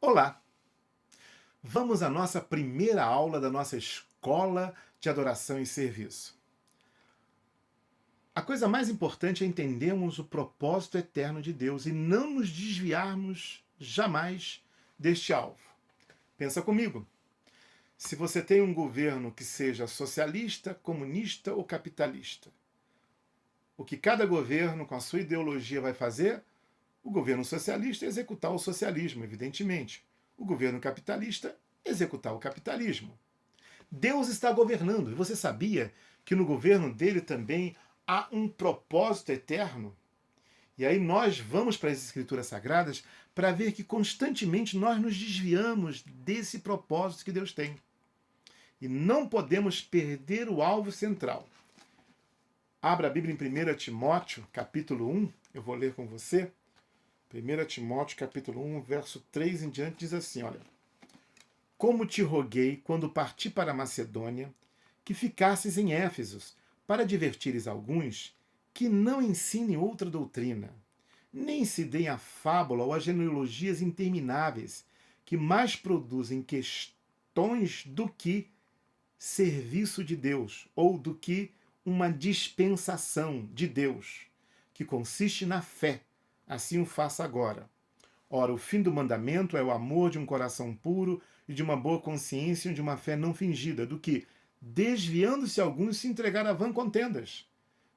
Olá! Vamos à nossa primeira aula da nossa escola de adoração e serviço. A coisa mais importante é entendermos o propósito eterno de Deus e não nos desviarmos jamais deste alvo. Pensa comigo. Se você tem um governo que seja socialista, comunista ou capitalista, o que cada governo com a sua ideologia vai fazer? O governo socialista executar o socialismo, evidentemente. O governo capitalista executar o capitalismo. Deus está governando. E você sabia que no governo dele também há um propósito eterno? E aí nós vamos para as Escrituras Sagradas para ver que constantemente nós nos desviamos desse propósito que Deus tem. E não podemos perder o alvo central. Abra a Bíblia em 1 Timóteo, capítulo 1. Eu vou ler com você. 1 Timóteo, capítulo 1, verso 3 em diante, diz assim, olha. Como te roguei, quando parti para a Macedônia, que ficasses em Éfeso, para divertires alguns, que não ensinem outra doutrina, nem se deem a fábula ou a genealogias intermináveis, que mais produzem questões do que serviço de Deus, ou do que uma dispensação de Deus, que consiste na fé. Assim o faça agora. Ora, o fim do mandamento é o amor de um coração puro e de uma boa consciência e de uma fé não fingida, do que, desviando-se alguns, se entregar a vã contendas,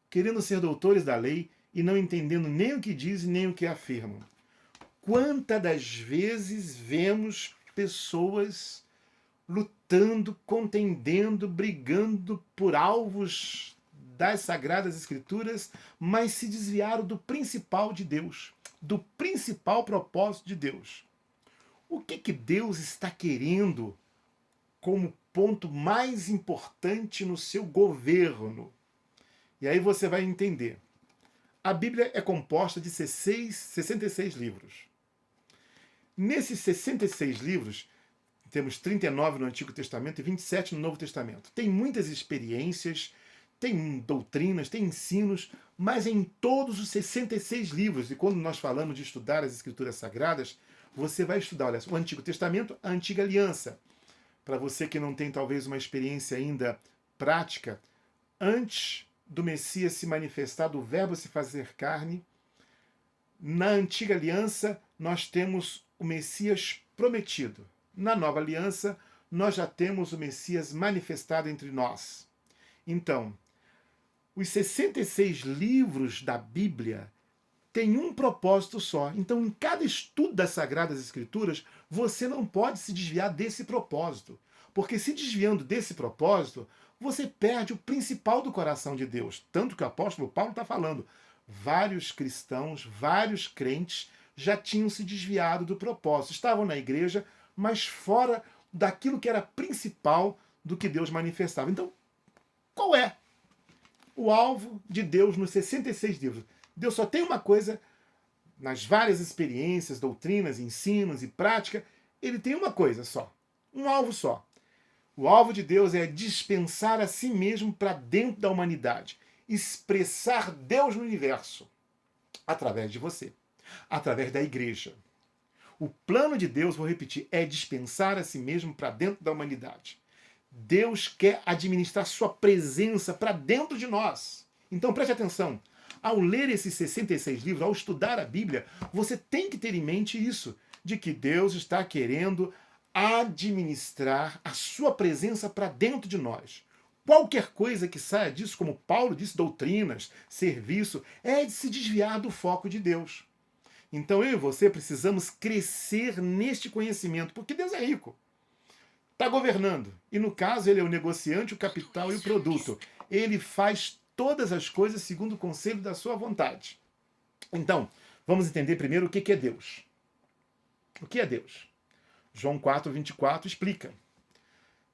querendo ser doutores da lei e não entendendo nem o que dizem nem o que afirmam. Quantas das vezes vemos pessoas lutando, contendendo, brigando por alvos das Sagradas Escrituras, mas se desviaram do principal de Deus, do principal propósito de Deus. O que Deus está querendo como ponto mais importante no seu governo? E aí você vai entender. A Bíblia é composta de 66 livros. Nesses 66 livros, temos 39 no Antigo Testamento e 27 no Novo Testamento. Tem muitas experiências, tem doutrinas, tem ensinos, mas em todos os 66 livros, e quando nós falamos de estudar as Escrituras Sagradas, você vai estudar, olha, o Antigo Testamento, a Antiga Aliança. Para você que não tem talvez uma experiência ainda prática, antes do Messias se manifestar, do Verbo se fazer carne, na Antiga Aliança nós temos o Messias prometido. Na Nova Aliança nós já temos o Messias manifestado entre nós. Então, os 66 livros da Bíblia têm um propósito só. Então, em cada estudo das Sagradas Escrituras, você não pode se desviar desse propósito. Porque se desviando desse propósito, você perde o principal do coração de Deus. Tanto que o apóstolo Paulo está falando. Vários cristãos, vários crentes já tinham se desviado do propósito. Estavam na igreja, mas fora daquilo que era principal do que Deus manifestava. Então, qual é o alvo de Deus nos 66 livros? Deus só tem uma coisa, nas várias experiências, doutrinas, ensinos e prática, ele tem uma coisa só, um alvo só. O alvo de Deus é dispensar a si mesmo para dentro da humanidade, expressar Deus no universo, através de você, através da igreja. O plano de Deus, vou repetir, é dispensar a si mesmo para dentro da humanidade. Deus quer administrar sua presença para dentro de nós. Então preste atenção. Ao ler esses 66 livros, ao estudar a Bíblia, você tem que ter em mente isso, de que Deus está querendo administrar a sua presença para dentro de nós. Qualquer coisa que saia disso, como Paulo disse, doutrinas, serviço, é de se desviar do foco de Deus. Então eu e você precisamos crescer neste conhecimento, porque Deus é rico. Está governando. E no caso, ele é o negociante, o capital e o produto. Ele faz todas as coisas segundo o conselho da sua vontade. Então, vamos entender primeiro o que é Deus. O que é Deus? João 4:24 explica.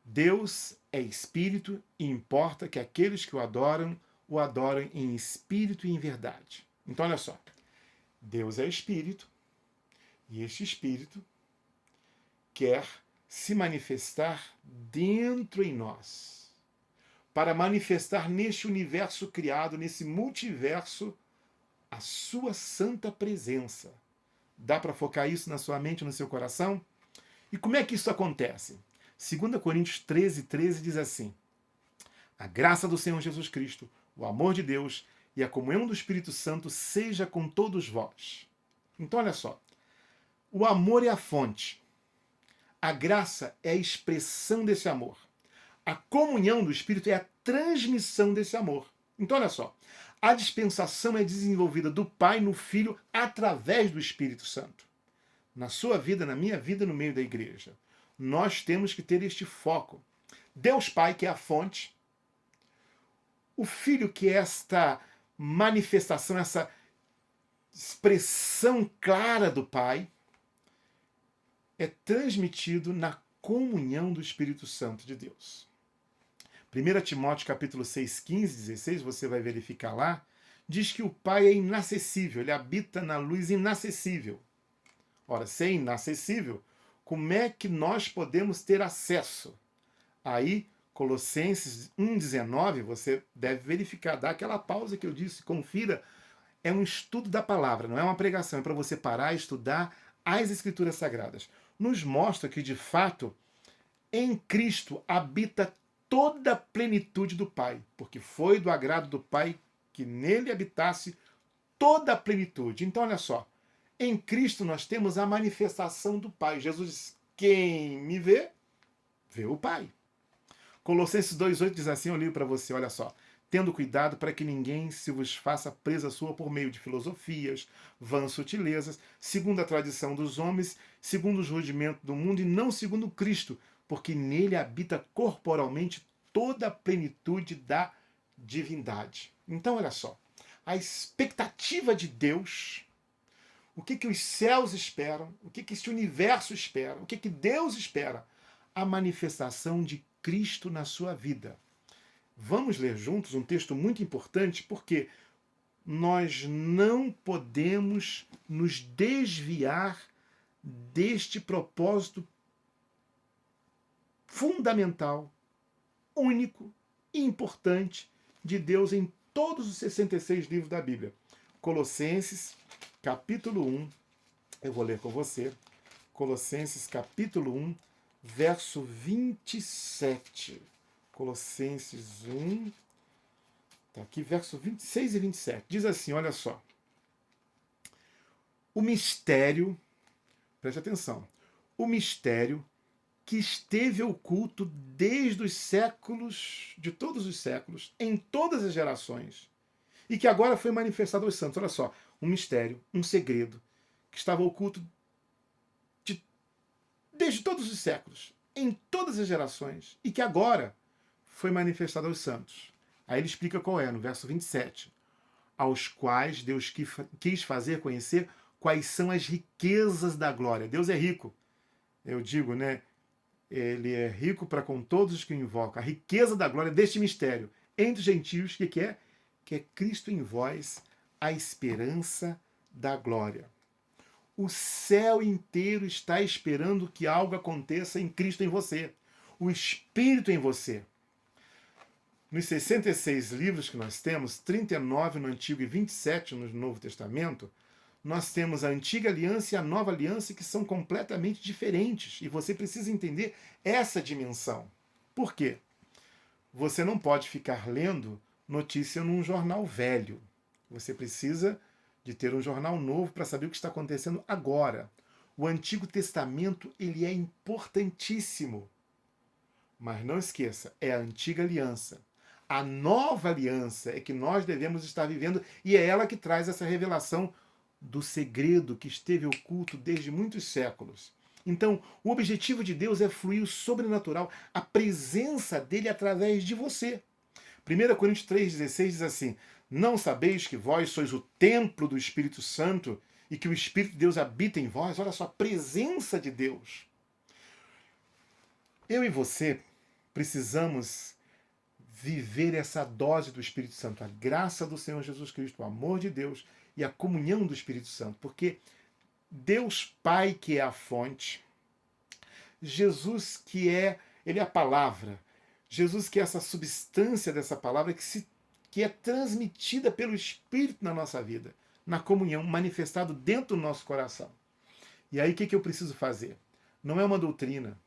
Deus é espírito e importa que aqueles que o adorem em espírito e em verdade. Então, olha só. Deus é espírito e este espírito quer se manifestar dentro em nós, para manifestar neste universo criado, nesse multiverso, a sua santa presença. Dá para focar isso na sua mente, no seu coração? E como é que isso acontece? 2 Coríntios 13, 13 diz assim: a graça do Senhor Jesus Cristo, o amor de Deus e a comunhão do Espírito Santo seja com todos vós. Então, olha só. O amor é a fonte. A graça é a expressão desse amor. A comunhão do Espírito é a transmissão desse amor. Então, olha só. A dispensação é desenvolvida do Pai no Filho através do Espírito Santo. Na sua vida, na minha vida, no meio da igreja. Nós temos que ter este foco. Deus Pai, que é a fonte. O Filho, que é esta manifestação, essa expressão clara do Pai, é transmitido na comunhão do Espírito Santo de Deus. 1 Timóteo capítulo 6, 15, 16, você vai verificar lá, diz que o Pai é inacessível, ele habita na luz inacessível. Ora, se é inacessível, como é que nós podemos ter acesso? Aí, Colossenses 1,19, você deve verificar, dá aquela pausa que eu disse, confira. É um estudo da palavra, não é uma pregação, é para você parar e estudar as Escrituras Sagradas. Nos mostra que, de fato, em Cristo habita toda a plenitude do Pai, porque foi do agrado do Pai que nele habitasse toda a plenitude. Então, olha só, em Cristo nós temos a manifestação do Pai. Jesus diz, quem me vê, vê o Pai. Colossenses 2,8 diz assim, eu li para você, olha só. Tendo cuidado para que ninguém se vos faça presa sua por meio de filosofias, vãs sutilezas, segundo a tradição dos homens, segundo os rudimentos do mundo, e não segundo Cristo, porque nele habita corporalmente toda a plenitude da divindade. Então, olha só, a expectativa de Deus, o que os céus esperam, o que este universo espera, o que Deus espera? A manifestação de Cristo na sua vida. Vamos ler juntos um texto muito importante, porque nós não podemos nos desviar deste propósito fundamental, único e importante de Deus em todos os 66 livros da Bíblia. Colossenses, capítulo 1, eu vou ler com você. Colossenses, capítulo 1, verso 27. Colossenses 1, tá aqui, verso 26 e 27. Diz assim, olha só. O mistério, preste atenção, o mistério que esteve oculto desde os séculos, de todos os séculos, em todas as gerações, e que agora foi manifestado aos santos. Olha só, um mistério, um segredo, que estava oculto desde todos os séculos, em todas as gerações, e que agora foi manifestado aos santos. Aí ele explica qual é, no verso 27. Aos quais Deus quis fazer conhecer quais são as riquezas da glória. Deus é rico. Eu digo, né? Ele é rico para com todos os que o invocam. A riqueza da glória deste mistério entre os gentios, que é? Que é Cristo em vós, a esperança da glória. O céu inteiro está esperando que algo aconteça em Cristo em você. O Espírito em você. Nos 66 livros que nós temos, 39 no Antigo e 27 no Novo Testamento, nós temos a Antiga Aliança e a Nova Aliança, que são completamente diferentes. E você precisa entender essa dimensão. Por quê? Você não pode ficar lendo notícia num jornal velho. Você precisa de ter um jornal novo para saber o que está acontecendo agora. O Antigo Testamento, ele é importantíssimo. Mas não esqueça, é a Antiga Aliança. A nova aliança é que nós devemos estar vivendo, e é ela que traz essa revelação do segredo que esteve oculto desde muitos séculos. Então, o objetivo de Deus é fluir o sobrenatural, a presença dele através de você. 1 Coríntios 3,16 diz assim, não sabeis que vós sois o templo do Espírito Santo e que o Espírito de Deus habita em vós? Olha só, a presença de Deus. Eu e você precisamos viver essa dose do Espírito Santo, a graça do Senhor Jesus Cristo, o amor de Deus e a comunhão do Espírito Santo, porque Deus Pai, que é a fonte, Jesus, que ele é a palavra, Jesus, que é essa substância dessa palavra que é transmitida pelo Espírito na nossa vida, na comunhão, manifestado dentro do nosso coração. E aí o que eu preciso fazer? não é uma doutrina,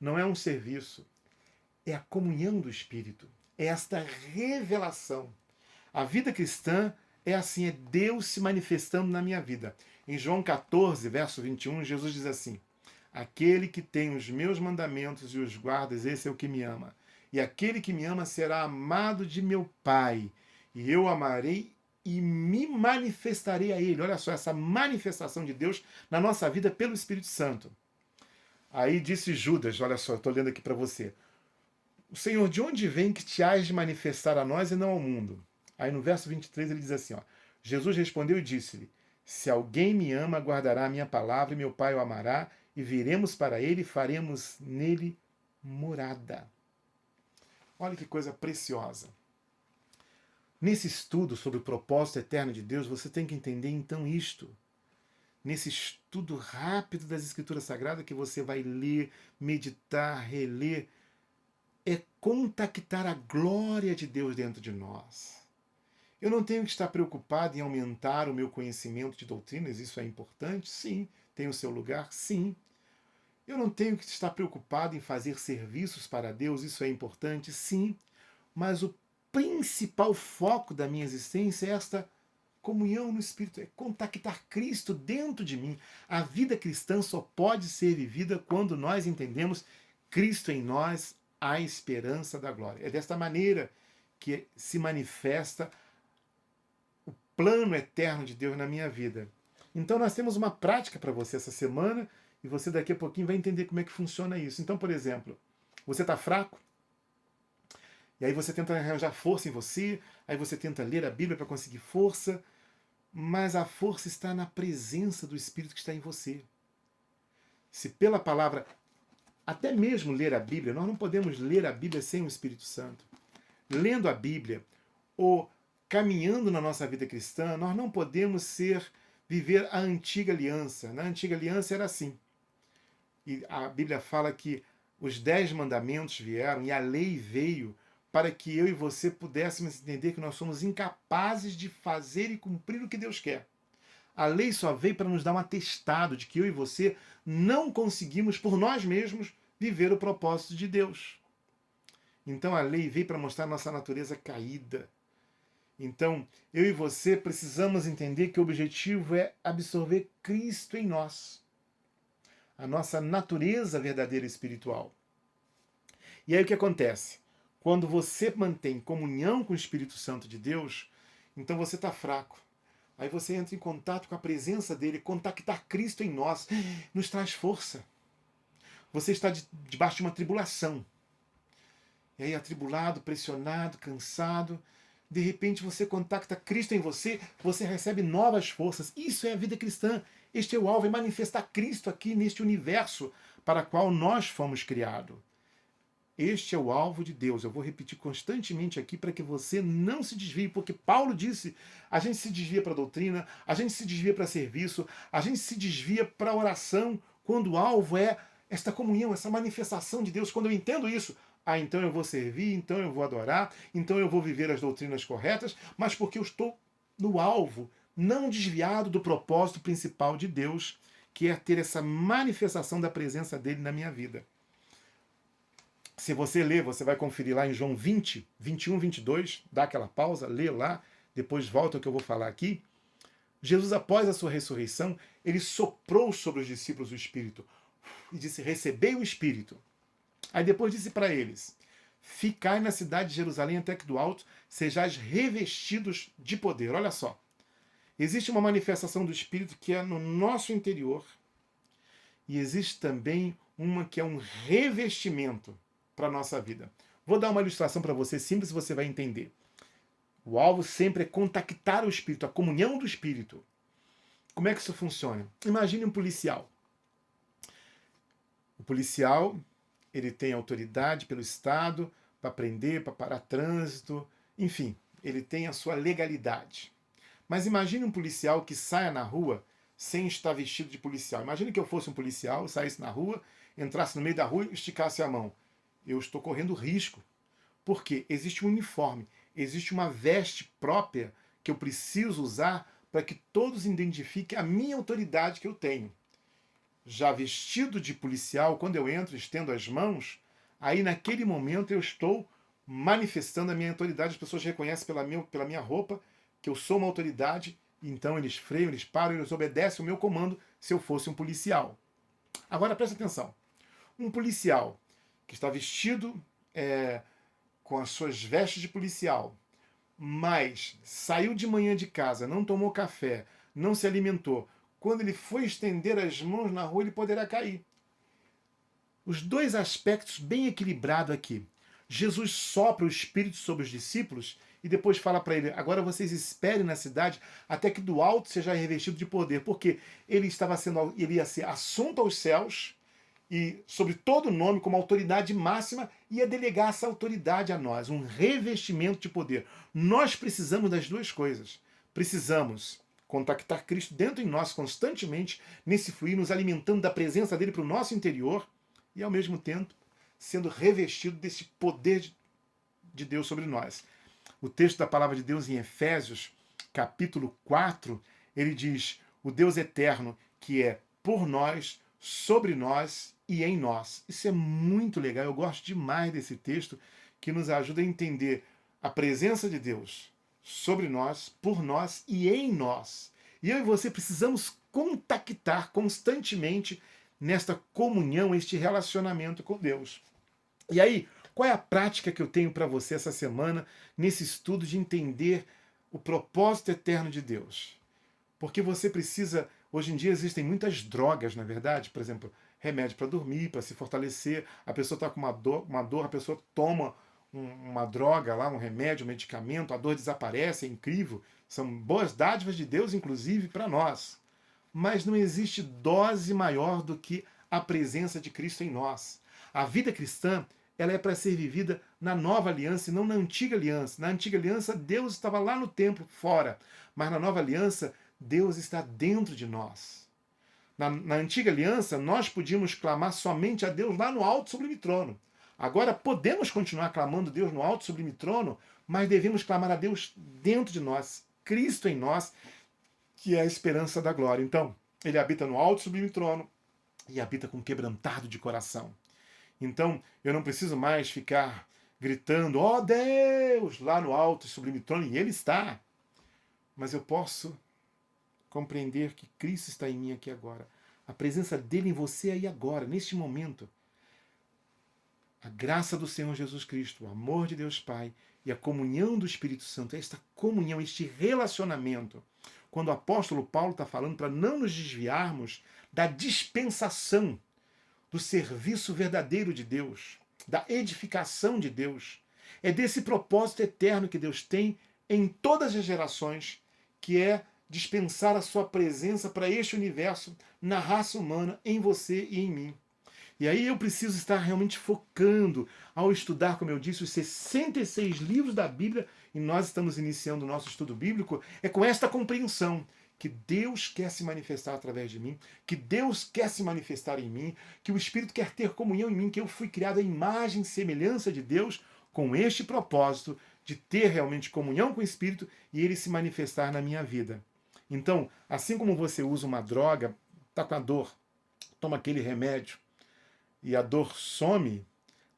não é um serviço, é a comunhão do Espírito, é esta revelação. A vida cristã é assim, é Deus se manifestando na minha vida. Em João 14, verso 21, Jesus diz assim: aquele que tem os meus mandamentos e os guarda, esse é o que me ama. E aquele que me ama será amado de meu Pai, e eu amarei e me manifestarei a ele. Olha só, essa manifestação de Deus na nossa vida pelo Espírito Santo. Aí disse Judas, olha só, eu estou lendo aqui para você: o Senhor, de onde vem que te hás de manifestar a nós e não ao mundo? Aí no verso 23 ele diz assim, ó, Jesus respondeu e disse-lhe: se alguém me ama, guardará a minha palavra, e meu Pai o amará, e viremos para ele e faremos nele morada. Olha que coisa preciosa. Nesse estudo sobre o propósito eterno de Deus, você tem que entender então isto. Nesse estudo rápido das Escrituras Sagradas que você vai ler, meditar, reler, é contactar a glória de Deus dentro de nós. Eu não tenho que estar preocupado em aumentar o meu conhecimento de doutrinas, isso é importante? Sim. Tem o seu lugar? Sim. Eu não tenho que estar preocupado em fazer serviços para Deus, isso é importante? Sim. Mas o principal foco da minha existência é esta comunhão no Espírito, é contactar Cristo dentro de mim. A vida cristã só pode ser vivida quando nós entendemos Cristo em nós, a esperança da glória. É desta maneira que se manifesta o plano eterno de Deus na minha vida. Então nós temos uma prática para você essa semana e você daqui a pouquinho vai entender como é que funciona isso. Então, por exemplo, você está fraco, e aí você tenta arranjar força em você, aí você tenta ler a Bíblia para conseguir força, mas a força está na presença do Espírito que está em você. Se pela palavra, até mesmo ler a Bíblia, nós não podemos ler a Bíblia sem o Espírito Santo. Lendo a Bíblia ou caminhando na nossa vida cristã, nós não podemos viver a antiga aliança. Na antiga aliança era assim. E a Bíblia fala que os 10 mandamentos vieram e a lei veio para que eu e você pudéssemos entender que nós somos incapazes de fazer e cumprir o que Deus quer. A lei só veio para nos dar um atestado de que eu e você não conseguimos, por nós mesmos, viver o propósito de Deus. Então a lei veio para mostrar nossa natureza caída. Então, eu e você precisamos entender que o objetivo é absorver Cristo em nós. A nossa natureza verdadeira espiritual. E aí o que acontece? Quando você mantém comunhão com o Espírito Santo de Deus, então você está fraco. Aí você entra em contato com a presença dele, contactar Cristo em nós, nos traz força. Você está debaixo de uma tribulação. E aí, atribulado, pressionado, cansado, de repente você contacta Cristo em você, você recebe novas forças. Isso é a vida cristã. Este é o alvo, é manifestar Cristo aqui neste universo para o qual nós fomos criados. Este é o alvo de Deus. Eu vou repetir constantemente aqui para que você não se desvie, porque Paulo disse, a gente se desvia para a doutrina, a gente se desvia para serviço, a gente se desvia para a oração, quando o alvo é esta comunhão, essa manifestação de Deus. Quando eu entendo isso, então eu vou servir, então eu vou adorar, então eu vou viver as doutrinas corretas, mas porque eu estou no alvo, não desviado do propósito principal de Deus, que é ter essa manifestação da presença dele na minha vida. Se você ler, você vai conferir lá em João 20, 21, 22, dá aquela pausa, lê lá, depois volta ao que eu vou falar aqui. Jesus, após a sua ressurreição, ele soprou sobre os discípulos o Espírito e disse, recebei o Espírito. Aí depois disse para eles, ficai na cidade de Jerusalém até que do alto sejais revestidos de poder. Olha só, existe uma manifestação do Espírito que é no nosso interior e existe também uma que é um revestimento para a nossa vida. Vou dar uma ilustração para você simples e você vai entender. O alvo sempre é contactar o Espírito, a comunhão do Espírito. Como é que isso funciona? Imagine um policial. O policial, ele tem autoridade pelo Estado para prender, para parar trânsito, enfim, ele tem a sua legalidade. Mas imagine um policial que saia na rua sem estar vestido de policial. Imagine que eu fosse um policial, saísse na rua, entrasse no meio da rua e esticasse a mão. Eu estou correndo risco. Porque existe um uniforme, existe uma veste própria que eu preciso usar para que todos identifiquem a minha autoridade que eu tenho. já vestido de policial, quando eu entro, estendo as mãos, aí naquele momento eu estou manifestando a minha autoridade. As pessoas reconhecem pela minha roupa que eu sou uma autoridade, então eles freiam, eles param, eles obedecem o meu comando se eu fosse um policial. Agora presta atenção. Um policial que está vestido com as suas vestes de policial, mas saiu de manhã de casa, não tomou café, não se alimentou, quando ele foi estender as mãos na rua, ele poderá cair. Os dois aspectos bem equilibrados aqui. Jesus sopra o Espírito sobre os discípulos e depois fala para ele: agora vocês esperem na cidade até que do alto seja revestido de poder, porque ele ia ser assunto aos céus e sobre todo nome como autoridade máxima, ia delegar essa autoridade a nós, um revestimento de poder. Nós precisamos das duas coisas. Precisamos contactar Cristo dentro de nós constantemente, nesse fluir, nos alimentando da presença dele para o nosso interior e, ao mesmo tempo, sendo revestido desse poder de Deus sobre nós. O texto da palavra de Deus em Efésios, capítulo 4, ele diz: o Deus eterno que é por nós, sobre nós e em nós. Isso é muito legal, eu gosto demais desse texto, que nos ajuda a entender a presença de Deus sobre nós, por nós e em nós. E eu e você precisamos contactar constantemente nesta comunhão, este relacionamento com Deus. E aí, qual é a prática que eu tenho para você essa semana nesse estudo de entender o propósito eterno de Deus? Porque você precisa, hoje em dia existem muitas drogas, na verdade, por exemplo, remédio para dormir, para se fortalecer, a pessoa está com uma dor, a pessoa toma uma droga lá, um remédio, um medicamento, a dor desaparece, é incrível, são boas dádivas de Deus, inclusive, para nós. Mas não existe dose maior do que a presença de Cristo em nós. A vida cristã, ela é para ser vivida na nova aliança e não na antiga aliança. Na antiga aliança, Deus estava lá no templo, fora. Mas na nova aliança, Deus está dentro de nós. Na antiga aliança, nós podíamos clamar somente a Deus lá no alto sublime trono. Agora, podemos continuar clamando Deus no alto sublime trono, mas devemos clamar a Deus dentro de nós, Cristo em nós, que é a esperança da glória. Então, ele habita no alto sublime trono e habita com quebrantado de coração. Então, eu não preciso mais ficar gritando, ó Deus, lá no alto sublime trono, e ele está. Mas eu posso compreender que Cristo está em mim aqui agora. A presença dele em você aí agora, neste momento. A graça do Senhor Jesus Cristo, o amor de Deus Pai e a comunhão do Espírito Santo, esta comunhão, este relacionamento. Quando o apóstolo Paulo está falando para não nos desviarmos da dispensação, do serviço verdadeiro de Deus, da edificação de Deus. É desse propósito eterno que Deus tem em todas as gerações, que é dispensar a sua presença para este universo, na raça humana, em você e em mim. E aí eu preciso estar realmente focando ao estudar, como eu disse, os 66 livros da Bíblia, e nós estamos iniciando o nosso estudo bíblico, é com esta compreensão que Deus quer se manifestar através de mim, que Deus quer se manifestar em mim, que o Espírito quer ter comunhão em mim, que eu fui criado à imagem e semelhança de Deus com este propósito de ter realmente comunhão com o Espírito e ele se manifestar na minha vida. Então, assim como você usa uma droga, está com a dor, toma aquele remédio e a dor some,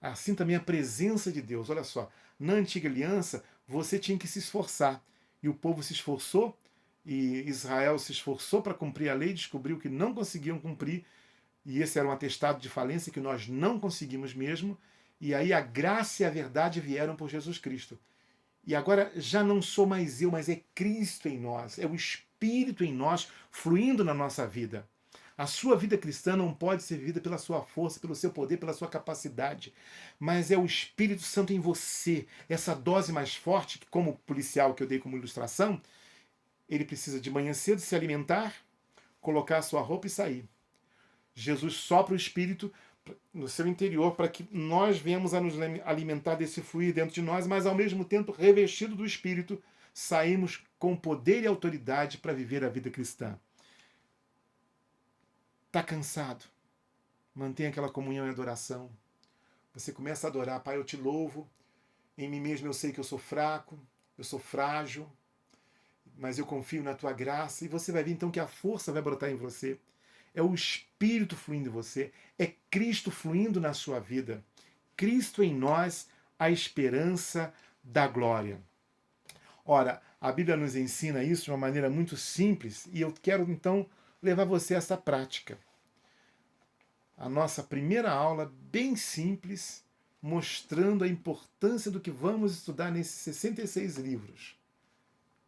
assim também a presença de Deus. Olha só, na antiga aliança você tinha que se esforçar e o povo se esforçou e Israel se esforçou para cumprir a lei, descobriu que não conseguiam cumprir e esse era um atestado de falência que nós não conseguimos mesmo, e aí a graça e a verdade vieram por Jesus Cristo. E agora já não sou mais eu, mas é Cristo em nós, é o Espírito em nós fluindo na nossa vida. A sua vida cristã não pode ser vivida pela sua força, pelo seu poder, pela sua capacidade, mas é o Espírito Santo em você, essa dose mais forte, que como policial que eu dei como ilustração, ele precisa de manhã cedo se alimentar, colocar a sua roupa e sair. Jesus sopra o Espírito no seu interior para que nós venhamos a nos alimentar desse fluir dentro de nós, mas ao mesmo tempo, revestido do Espírito, saímos com poder e autoridade para viver a vida cristã. Está cansado? Mantenha aquela comunhão e adoração. Você começa a adorar, Pai, eu te louvo, em mim mesmo eu sei que eu sou fraco, eu sou frágil, mas eu confio na tua graça, e você vai ver então que a força vai brotar em você. é o Espírito fluindo em você, é Cristo fluindo na sua vida. Cristo em nós, a esperança da glória. Ora, a Bíblia nos ensina isso de uma maneira muito simples e eu quero então levar você a essa prática. A nossa primeira aula, bem simples, mostrando a importância do que vamos estudar nesses 66 livros.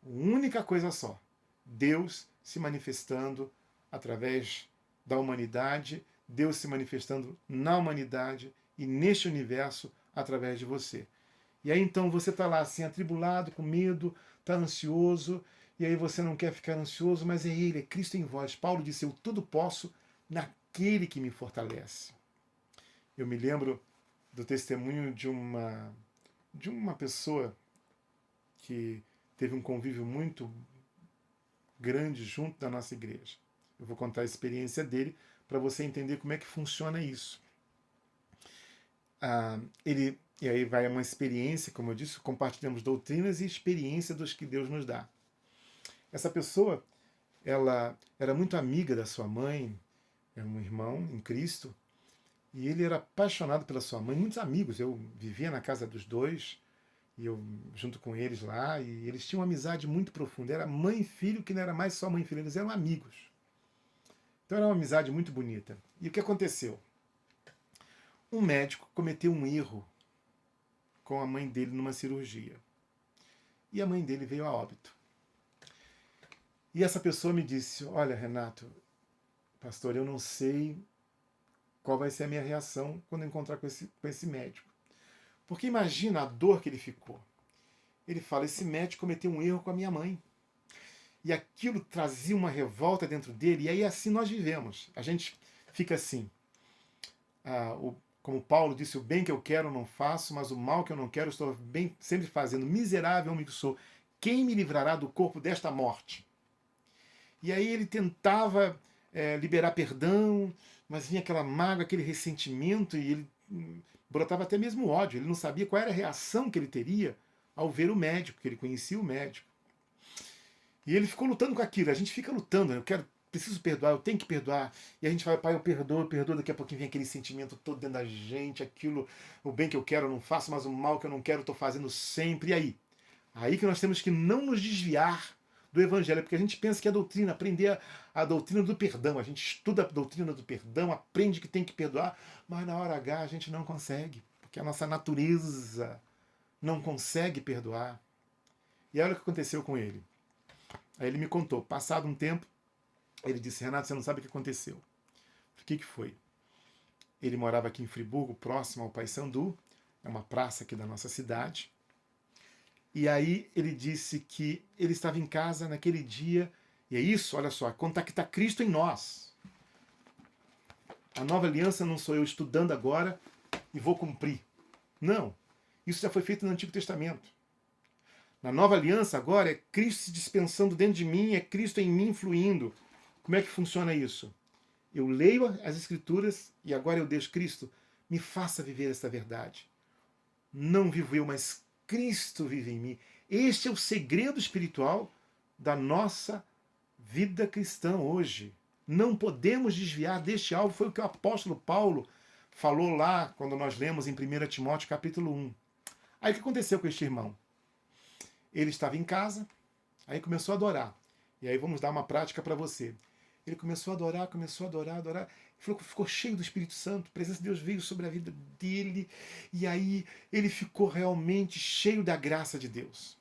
Única coisa só: Deus se manifestando através da humanidade, Deus se manifestando na humanidade e neste universo através de você. E aí então você está lá assim, atribulado, com medo, está ansioso, e aí você não quer ficar ansioso, mas é Ele, é Cristo em vós. Paulo disse: eu tudo posso naquele que me fortalece. Eu me lembro do testemunho de uma pessoa que teve um convívio muito grande junto da nossa igreja. Eu vou contar a experiência dele para você entender como é que funciona isso. E aí vai uma experiência, como eu disse, compartilhamos doutrinas e experiência dos que Deus nos dá. Essa pessoa, ela era muito amiga da sua mãe, é um irmão em Cristo, e ele era apaixonado pela sua mãe, muitos amigos. Eu vivia na casa dos dois, e eu junto com eles lá, e eles tinham uma amizade muito profunda. Era mãe e filho, que não era mais só mãe e filho, eles eram amigos. Então era uma amizade muito bonita. E o que aconteceu? Um médico cometeu um erro com a mãe dele numa cirurgia. E a mãe dele veio a óbito. E essa pessoa me disse: olha, Renato, pastor, eu não sei qual vai ser a minha reação quando eu encontrar com esse médico. Porque imagina a dor que ele ficou. Ele fala: esse médico cometeu um erro com a minha mãe. E aquilo trazia uma revolta dentro dele, e aí assim nós vivemos. A gente fica assim, como Paulo disse: o bem que eu quero não faço, mas o mal que eu não quero estou sempre fazendo. Miserável homem que sou, quem me livrará do corpo desta morte? E aí ele tentava liberar perdão, mas vinha aquela mágoa, aquele ressentimento, e ele brotava até mesmo ódio. Ele não sabia qual era a reação que ele teria ao ver o médico, porque ele conhecia o médico. E ele ficou lutando com aquilo. A gente fica lutando, preciso perdoar, eu tenho que perdoar. E a gente vai: pai, eu perdoo, daqui a pouquinho vem aquele sentimento todo dentro da gente, aquilo, o bem que eu quero eu não faço, mas o mal que eu não quero eu estou fazendo sempre. E aí? Aí que nós temos que não nos desviar do Evangelho, porque a gente pensa que a doutrina, aprender a doutrina do perdão, a gente estuda a doutrina do perdão, aprende que tem que perdoar, mas na hora H a gente não consegue, porque a nossa natureza não consegue perdoar. E olha o que aconteceu com ele. Aí ele me contou, passado um tempo, ele disse: Renato, você não sabe o que aconteceu. O que foi? Ele morava aqui em Friburgo, próximo ao Paissandu, é uma praça aqui da nossa cidade. E aí ele disse que ele estava em casa naquele dia, e é isso, olha só, contactar Cristo em nós. A nova aliança não sou eu estudando agora e vou cumprir. Não, isso já foi feito no Antigo Testamento. Na nova aliança agora é Cristo se dispensando dentro de mim, é Cristo em mim fluindo. Como é que funciona isso? Eu leio as Escrituras e agora eu deixo Cristo, me faça viver essa verdade. Não vivo eu, mas Cristo vive em mim. Este é o segredo espiritual da nossa vida cristã hoje. Não podemos desviar deste alvo. Foi o que o apóstolo Paulo falou lá quando nós lemos em 1 Timóteo capítulo 1. Aí o que aconteceu com este irmão? Ele estava em casa, aí começou a adorar. E aí vamos dar uma prática para você. Ele começou a adorar. Ficou cheio do Espírito Santo, a presença de Deus veio sobre a vida dele, e aí ele ficou realmente cheio da graça de Deus.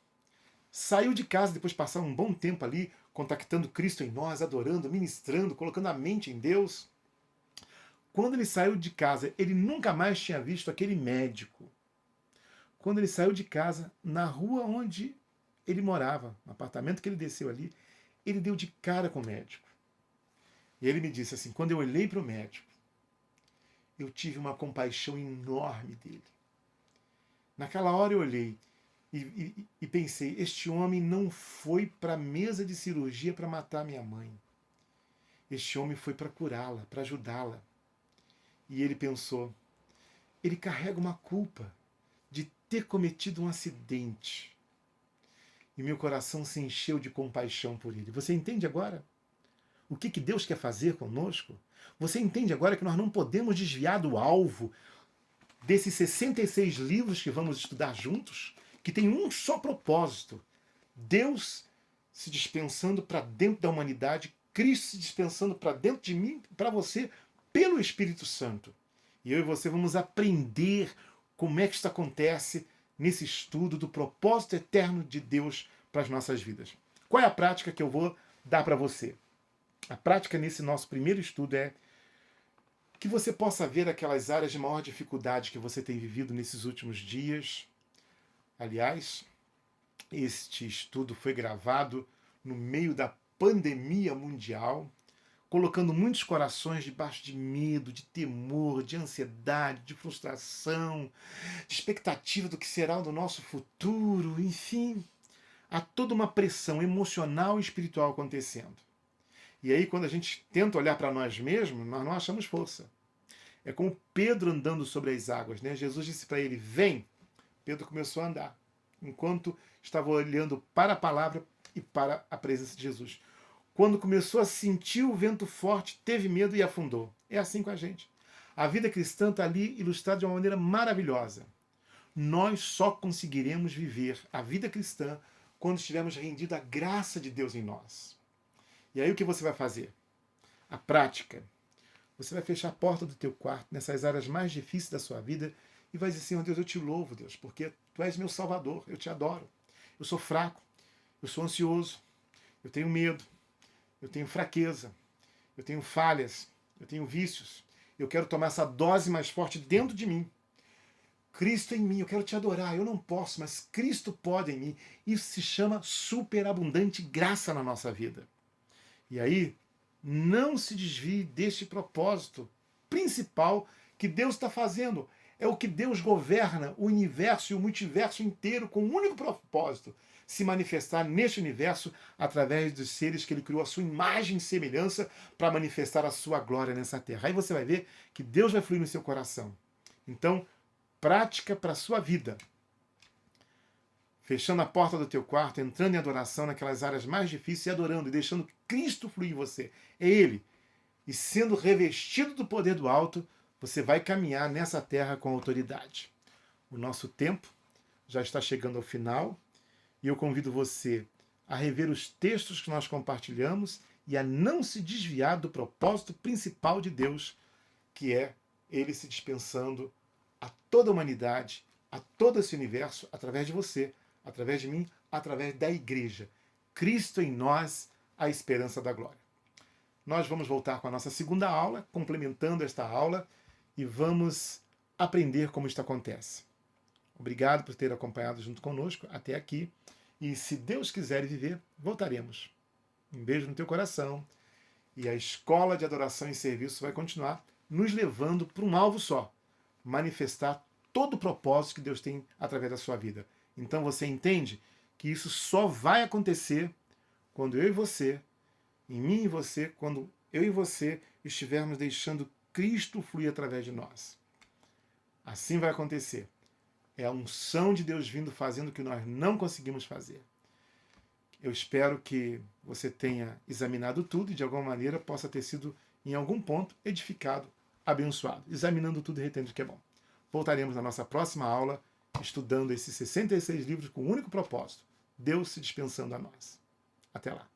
Saiu de casa depois de passar um bom tempo ali, contactando Cristo em nós, adorando, ministrando, colocando a mente em Deus. Quando ele saiu de casa, ele nunca mais tinha visto aquele médico. Quando ele saiu de casa, na rua onde ele morava, no apartamento que ele desceu ali, ele deu de cara com o médico. E ele me disse assim: quando eu olhei para o médico, eu tive uma compaixão enorme dele. Naquela hora eu olhei e pensei: este homem não foi para a mesa de cirurgia para matar minha mãe. Este homem foi para curá-la, para ajudá-la. E ele pensou: ele carrega uma culpa de ter cometido um acidente. E meu coração se encheu de compaixão por ele. Você entende agora? o que Deus quer fazer conosco? Você entende agora que nós não podemos desviar do alvo desses 66 livros que vamos estudar juntos, que tem um só propósito: Deus se dispensando para dentro da humanidade, Cristo se dispensando para dentro de mim, para você, pelo Espírito Santo. E eu e você vamos aprender como é que isso acontece nesse estudo do propósito eterno de Deus para as nossas vidas. Qual é a prática que eu vou dar para você? A prática nesse nosso primeiro estudo é que você possa ver aquelas áreas de maior dificuldade que você tem vivido nesses últimos dias. Aliás, este estudo foi gravado no meio da pandemia mundial, colocando muitos corações debaixo de medo, de temor, de ansiedade, de frustração, de expectativa do que será do nosso futuro, enfim. Há toda uma pressão emocional e espiritual acontecendo. E aí, quando a gente tenta olhar para nós mesmos, nós não achamos força. É como Pedro andando sobre as águas, né? Jesus disse para ele: vem. Pedro começou a andar, enquanto estava olhando para a palavra e para a presença de Jesus. Quando começou a sentir o vento forte, teve medo e afundou. É assim com a gente. A vida cristã está ali ilustrada de uma maneira maravilhosa. Nós só conseguiremos viver a vida cristã quando estivermos rendidos à graça de Deus em nós. E aí o que você vai fazer? A prática. Você vai fechar a porta do teu quarto nessas áreas mais difíceis da sua vida e vai dizer: Senhor Deus, eu te louvo, Deus, porque Tu és meu Salvador, eu te adoro. Eu sou fraco, eu sou ansioso, eu tenho medo, eu tenho fraqueza, eu tenho falhas, eu tenho vícios. Eu quero tomar essa dose mais forte dentro de mim. Cristo em mim, eu quero te adorar, eu não posso, mas Cristo pode em mim. Isso se chama superabundante graça na nossa vida. E aí, não se desvie deste propósito principal que Deus está fazendo. É o que Deus governa o universo e o multiverso inteiro com um único propósito: se manifestar neste universo através dos seres que Ele criou à sua imagem e semelhança para manifestar a sua glória nessa terra. Aí você vai ver que Deus vai fluir no seu coração. Então, prática para a sua vida. Fechando a porta do teu quarto, entrando em adoração naquelas áreas mais difíceis e adorando e deixando Cristo fluir em você. É Ele. E sendo revestido do poder do alto, você vai caminhar nessa terra com autoridade. O nosso tempo já está chegando ao final e eu convido você a rever os textos que nós compartilhamos e a não se desviar do propósito principal de Deus, que é Ele se dispensando a toda a humanidade, a todo esse universo, através de você, através de mim, através da igreja. Cristo em nós, a esperança da glória. Nós vamos voltar com a nossa segunda aula, complementando esta aula, e vamos aprender como isto acontece. Obrigado por ter acompanhado junto conosco até aqui, e se Deus quiser viver, voltaremos. Um beijo no teu coração, e a escola de adoração e serviço vai continuar nos levando para um alvo só: manifestar todo o propósito que Deus tem através da sua vida. Então você entende que isso só vai acontecer quando eu e você, em mim e você, quando eu e você estivermos deixando Cristo fluir através de nós. Assim vai acontecer. É a unção de Deus vindo fazendo o que nós não conseguimos fazer. Eu espero que você tenha examinado tudo e de alguma maneira possa ter sido, em algum ponto, edificado, abençoado. Examinando tudo e retendo o que é bom. Voltaremos na nossa próxima aula estudando esses 66 livros com um único propósito: Deus se dispensando a nós. Até lá.